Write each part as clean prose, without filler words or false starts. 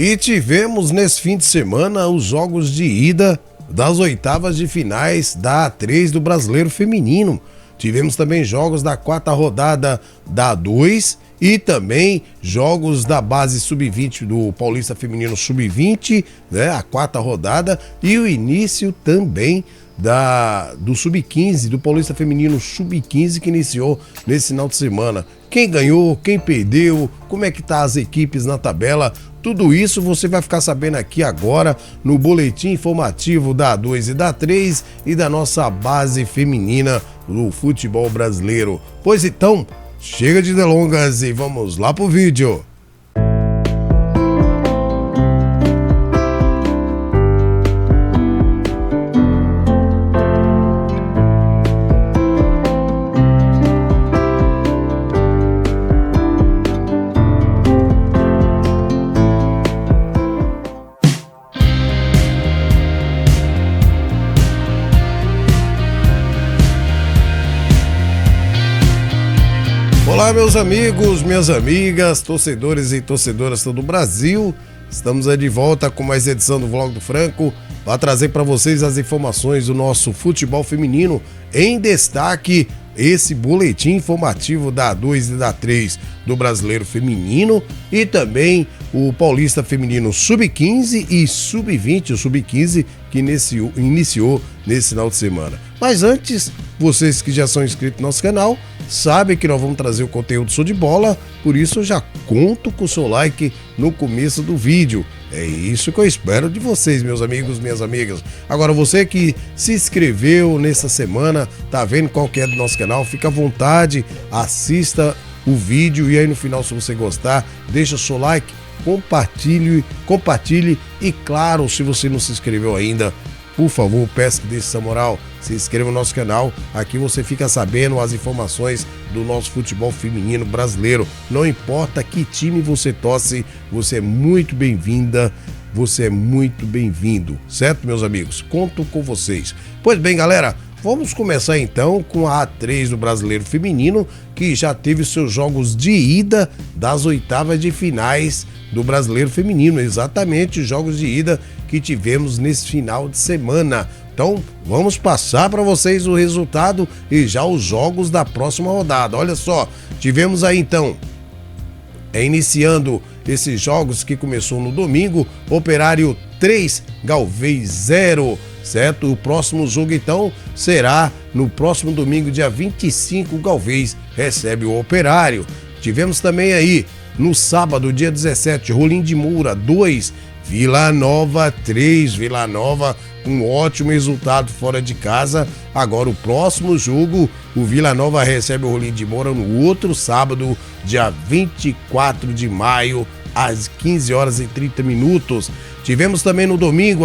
E tivemos nesse fim de semana os jogos de ida das oitavas de finais da A3 do Brasileiro Feminino. Tivemos também jogos da quarta rodada da A2 e também jogos da base sub-20 do Paulista Feminino Sub-20, né, a quarta rodada, e o início também do Sub-15, do Paulista Feminino Sub-15, que iniciou nesse final de semana. Quem ganhou, quem perdeu, como é que tá as equipes na tabela, tudo isso você vai ficar sabendo aqui agora no boletim informativo da A2 e da A3 e da nossa base feminina do futebol brasileiro. Pois então, chega de delongas e vamos lá pro vídeo. Olá, meus amigos, minhas amigas, torcedores e torcedoras do Brasil. Estamos aí de volta com mais edição do Vlog do Franco para trazer para vocês as informações do nosso futebol feminino. Em destaque, esse boletim informativo da A2 e da A3 do Brasileiro Feminino e também o Paulista Feminino Sub-15 e Sub-20, o Sub-15 que iniciou nesse final de semana. Mas antes, vocês que já são inscritos no nosso canal, sabem que nós vamos trazer o conteúdo show de bola, por isso eu já conto com o seu like no começo do vídeo. É isso que eu espero de vocês, meus amigos, minhas amigas. Agora, você que se inscreveu nessa semana, tá vendo qual que é do nosso canal, fica à vontade, assista o vídeo e aí no final, se você gostar, deixa o seu like, compartilhe e claro, se você não se inscreveu ainda, por favor, peço que deixe essa moral, se inscreva no nosso canal, aqui você fica sabendo as informações do nosso futebol feminino brasileiro. Não importa que time você torce, você é muito bem-vinda, você é muito bem-vindo, certo, meus amigos? Conto com vocês. Pois bem, galera, vamos começar então com a A3 do Brasileiro Feminino, que já teve seus jogos de ida das oitavas de finais do Brasileiro Feminino, exatamente os jogos de ida que tivemos nesse final de semana. Então, vamos passar para vocês o resultado e já os jogos da próxima rodada. Olha só, tivemos aí então, iniciando esses jogos que começou no domingo, Operário 3, Galvez 0, certo? O próximo jogo então será no próximo domingo, dia 25, Galvez recebe o Operário. Tivemos também aí, no sábado, dia 17, Rolim de Moura 2, Vila Nova 3, Vila Nova com um ótimo resultado fora de casa. Agora o próximo jogo, o Vila Nova recebe o Rolim de Moura no outro sábado, dia 24 de maio, às 15 horas e 30 minutos. Tivemos também no domingo,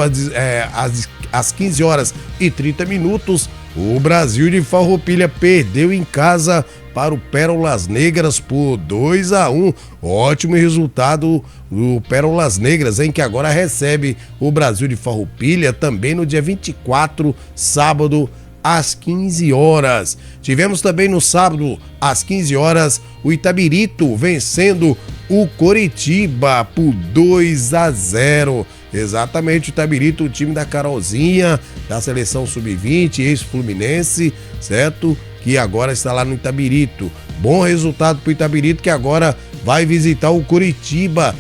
às 15 horas e 30 minutos, o Brasil de Farroupilha perdeu em casa para o Pérolas Negras por 2-1. Ótimo resultado do Pérolas Negras, em que agora recebe o Brasil de Farroupilha também no dia 24, sábado, às 15 horas. Tivemos também no sábado, às 15 horas, o Itabirito vencendo o Coritiba por 2-0. Exatamente, o Itabirito, o time da Carolzinha, da seleção sub-20, ex-Fluminense, certo? Que agora está lá no Itabirito. Bom resultado para o Itabirito, que agora vai visitar o Coritiba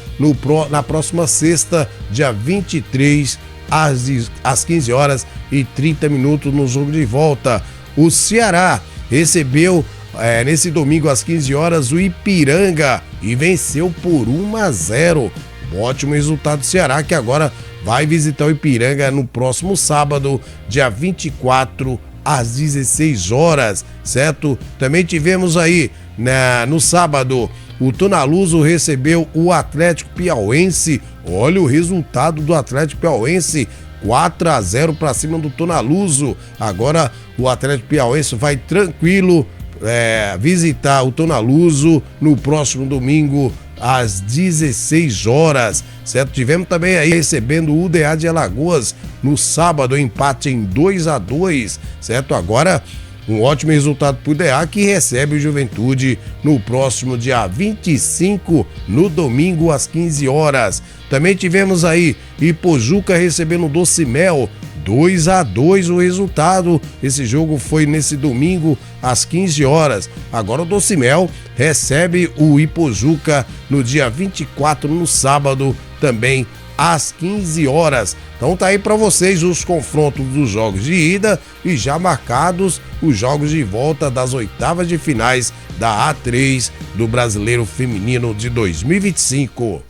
na próxima sexta, dia 23, às 15 horas e 30 minutos no jogo de volta. O Ceará recebeu nesse domingo às 15 horas o Ipiranga e venceu por 1-0. Ótimo resultado do Ceará, que agora vai visitar o Ipiranga no próximo sábado, dia 24, às 16 horas, certo? Também tivemos aí, no sábado, o Tonaluso recebeu o Atlético Piauense. Olha o resultado do Atlético Piauense, 4-0 para cima do Tonaluso. Agora o Atlético Piauense vai tranquilo visitar o Tonaluso no próximo domingo, às 16 horas, certo? Tivemos também aí recebendo o UDA de Alagoas no sábado, empate em 2-2, certo? Agora Um ótimo resultado para o DA, que recebe o Juventude no próximo dia 25, no domingo, às 15 horas. Também tivemos aí Ipojuca recebendo o Docimel, 2-2 o resultado. Esse jogo foi nesse domingo, às 15 horas. Agora o Docimel recebe o Ipojuca no dia 24, no sábado, também às 15 horas. Então tá aí para vocês os confrontos dos jogos de ida e já marcados os jogos de volta das oitavas de finais da A3 do Brasileiro Feminino de 2025.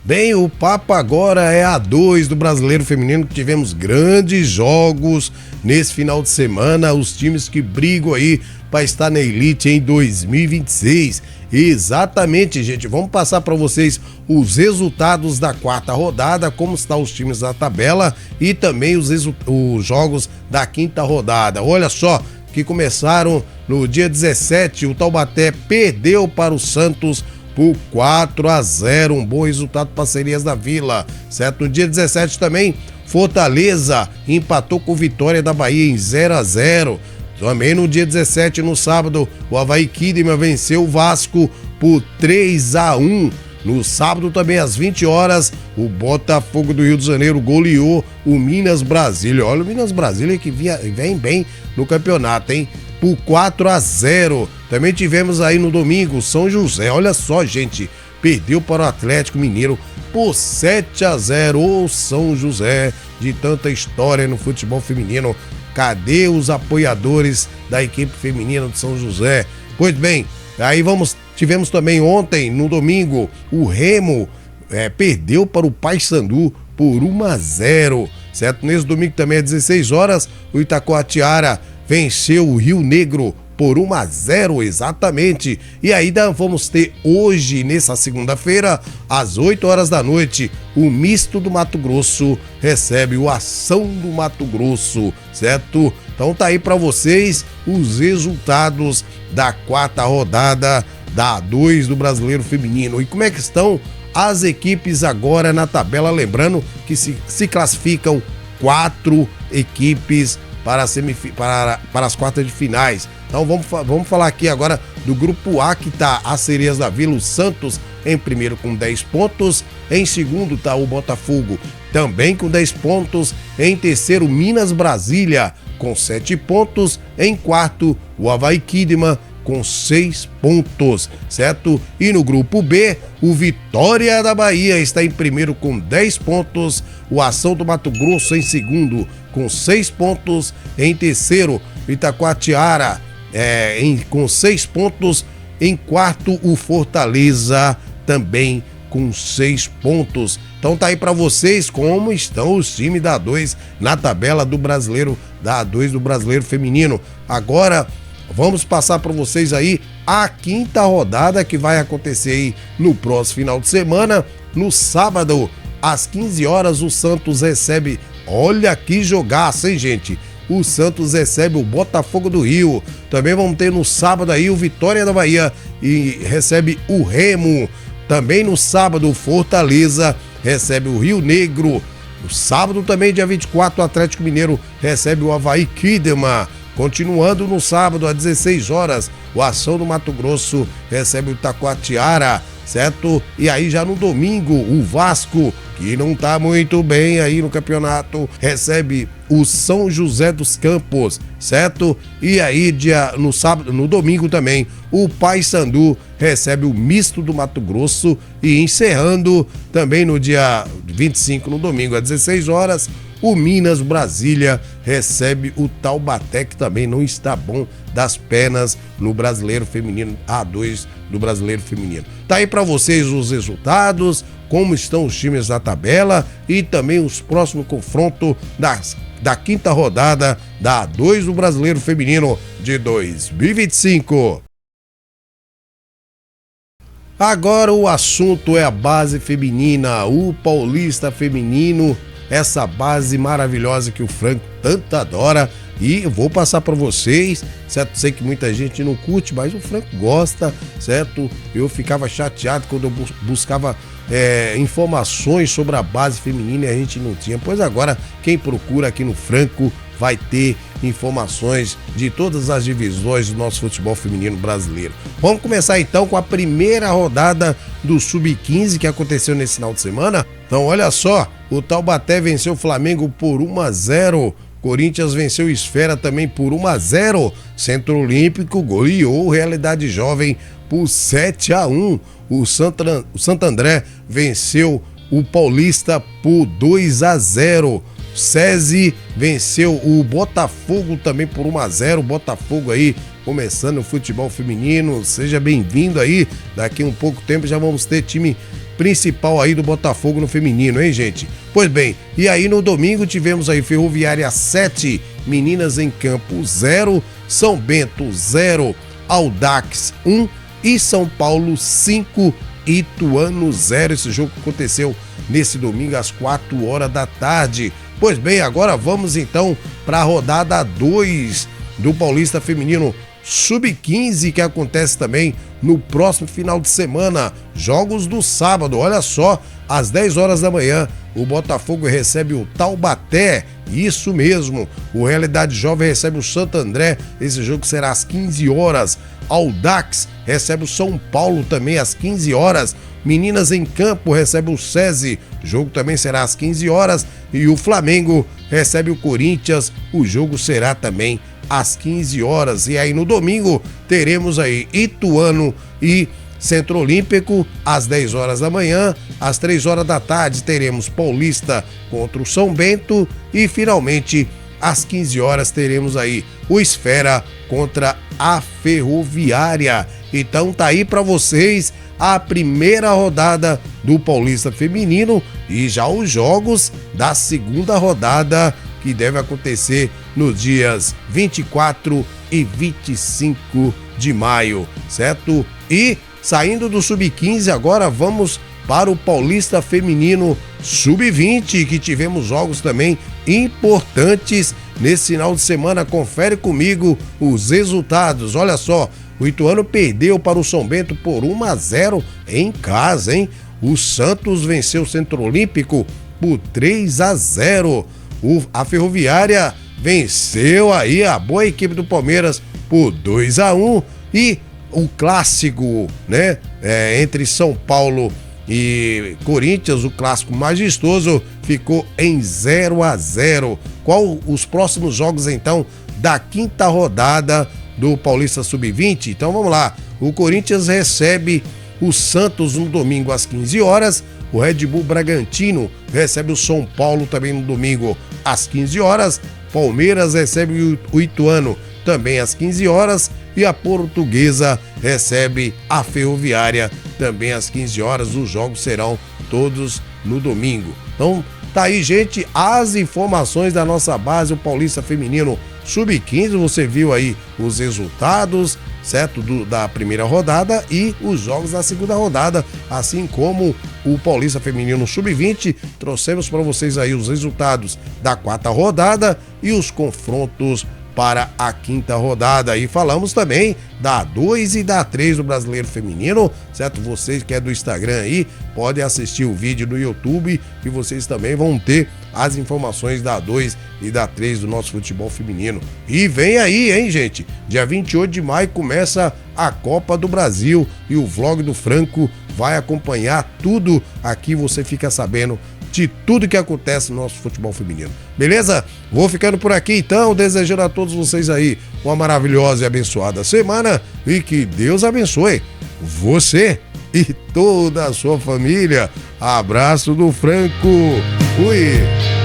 Bem, o papo agora é A2 do Brasileiro Feminino, que tivemos grandes jogos nesse final de semana, os times que brigam aí para estar na elite em 2026. Exatamente, gente, vamos passar para vocês os resultados da quarta rodada, como estão os times na tabela e também os jogos da quinta rodada. Olha só, que começaram no dia 17, o Taubaté perdeu para o Santos por 4-0, um bom resultado para Parcerias da Vila, certo? No dia 17 também, Fortaleza empatou com Vitória da Bahia em 0-0. Também no dia 17, no sábado, o Avaí Kidman venceu o Vasco por 3-1. No sábado também, às 20 horas, o Botafogo do Rio de Janeiro goleou o Minas Brasília. Olha, o Minas Brasília que vem bem no campeonato, hein? Por 4-0. Também tivemos aí no domingo São José. Olha só, gente, perdeu para o Atlético Mineiro por 7-0. Ô São José, de tanta história no futebol feminino. Cadê os apoiadores da equipe feminina de São José? Pois bem, aí tivemos também ontem, no domingo, o Remo perdeu para o Paysandu por 1-0, certo? Nesse domingo também às 16 horas, o Itacoatiara venceu o Rio Negro por 1-0, exatamente. E ainda vamos ter hoje, nessa segunda-feira, às 8 horas da noite, o Misto do Mato Grosso recebe o Ação do Mato Grosso, certo? Então tá aí para vocês os resultados da quarta rodada da A2 do Brasileiro Feminino. E como é que estão as equipes agora na tabela? Lembrando que se classificam 4 equipes para as quartas de finais. Então vamos falar aqui agora do grupo A, que tá a Sereias da Vila, o Santos em primeiro com 10 pontos, em segundo tá o Botafogo também com 10 pontos, em terceiro Minas Brasília com 7 pontos, em quarto o Avaí Kidman com 6 pontos, certo? E no grupo B, o Vitória da Bahia está em primeiro com 10 pontos, o Ação do Mato Grosso em segundo com 6 pontos, em terceiro Itacoatiara com 6 pontos, em quarto o Fortaleza também com 6 pontos. Então tá aí para vocês como estão os times da A2 na tabela do Brasileiro, da A2 do Brasileiro Feminino. Agora vamos passar para vocês aí a quinta rodada, que vai acontecer aí no próximo final de semana. No sábado, às 15 horas, o Santos recebe, olha que jogaço, hein, gente? O Santos recebe o Botafogo do Rio. Também vamos ter no sábado aí o Vitória da Bahia e recebe o Remo. Também no sábado, o Fortaleza recebe o Rio Negro. No sábado também, dia 24, o Atlético Mineiro recebe o Avaí Kidman. Continuando no sábado, às 16 horas, o Ação do Mato Grosso recebe o Itacoatiara, certo? E aí já no domingo, o Vasco, que não tá muito bem aí no campeonato, recebe o São José dos Campos, certo? E aí no domingo também, o Paysandu recebe o Misto do Mato Grosso. E encerrando também no dia 25, no domingo, às 16 horas, o Minas Brasília recebe o Taubaté, que também não está bom das pernas no Brasileiro Feminino, A2 do Brasileiro Feminino. Tá aí para vocês os resultados, como estão os times na tabela e também os próximos confrontos da quinta rodada da A2 do Brasileiro Feminino de 2025. Agora o assunto é a base feminina, o Paulista Feminino, essa base maravilhosa que o Franco tanto adora. E eu vou passar para vocês, certo? Sei que muita gente não curte, mas o Franco gosta, certo? Eu ficava chateado quando eu buscava informações sobre a base feminina e a gente não tinha. Pois agora, quem procura aqui no Franco vai ter informações de todas as divisões do nosso futebol feminino brasileiro. Vamos começar então com a primeira rodada do Sub-15 que aconteceu nesse final de semana. Então olha só, o Taubaté venceu o Flamengo por 1-0. Corinthians venceu o Esfera também por 1-0. Centro Olímpico goleou o Realidade Jovem por 7-1. O Santo André venceu o Paulista por 2-0. SESI venceu o Botafogo também por 1-0. Botafogo aí começando o futebol feminino. Seja bem-vindo aí. Daqui um pouco tempo já vamos ter time principal aí do Botafogo no feminino, hein, gente? Pois bem, e aí no domingo tivemos aí Ferroviária 7, Meninas em Campo 0, São Bento 0, Audax 1 e São Paulo 5, Ituano 0. Esse jogo aconteceu nesse domingo às 4 horas da tarde. Pois bem, agora vamos então para a rodada 2 do Paulista Feminino Sub-15, que acontece também no próximo final de semana. Jogos do sábado, olha só, às 10 horas da manhã, o Botafogo recebe o Taubaté, isso mesmo, o Realidade Jovem recebe o Santo André, esse jogo será às 15 horas, Audax recebe o São Paulo também às 15 horas, Meninas em Campo recebe o SESI, o jogo também será às 15 horas, e o Flamengo recebe o Corinthians, o jogo será também às 15 horas. E aí no domingo teremos aí Ituano e Centro Olímpico às 10 horas da manhã, às 3 horas da tarde teremos Paulista contra o São Bento e finalmente às 15 horas teremos aí o Esfera contra a Ferroviária. Então tá aí para vocês a primeira rodada do Paulista Feminino e já os jogos da segunda rodada que deve acontecer nos dias 24 e 25 de maio, certo? E saindo do Sub-15, agora vamos para o Paulista Feminino Sub-20, que tivemos jogos também importantes nesse final de semana. Confere comigo os resultados. Olha só, o Ituano perdeu para o São Bento por 1-0 em casa, hein? O Santos venceu o Centro Olímpico por 3-0. A Ferroviária venceu aí a boa equipe do Palmeiras por 2-1 e o clássico, né, entre São Paulo e Corinthians, o clássico majestoso, ficou em 0-0. Qual os próximos jogos então da quinta rodada do Paulista Sub-20? Então vamos lá, o Corinthians recebe o Santos no domingo às 15 horas, o Red Bull Bragantino recebe o São Paulo também no domingo às 15 horas, Palmeiras recebe o Ituano também às 15 horas e a Portuguesa recebe a Ferroviária também às 15 horas. Os jogos serão todos no domingo. Então tá aí, gente, as informações da nossa base, o Paulista Feminino Sub-15, você viu aí os resultados, certo, da primeira rodada e os jogos da segunda rodada, assim como o Paulista Feminino Sub-20, trouxemos para vocês aí os resultados da quarta rodada e os confrontos para a quinta rodada. E falamos também da 2 e da 3 do Brasileiro Feminino, certo? Vocês que é do Instagram aí, podem assistir o vídeo no YouTube e vocês também vão ter as informações da 2 e da 3 do nosso futebol feminino. E vem aí, hein, gente? Dia 28 de maio começa a Copa do Brasil e o Vlog do Franco vai acompanhar tudo aqui, você fica sabendo de tudo que acontece no nosso futebol feminino. Beleza? Vou ficando por aqui então, desejando a todos vocês aí uma maravilhosa e abençoada semana e que Deus abençoe você e toda a sua família. Abraço do Franco. Fui!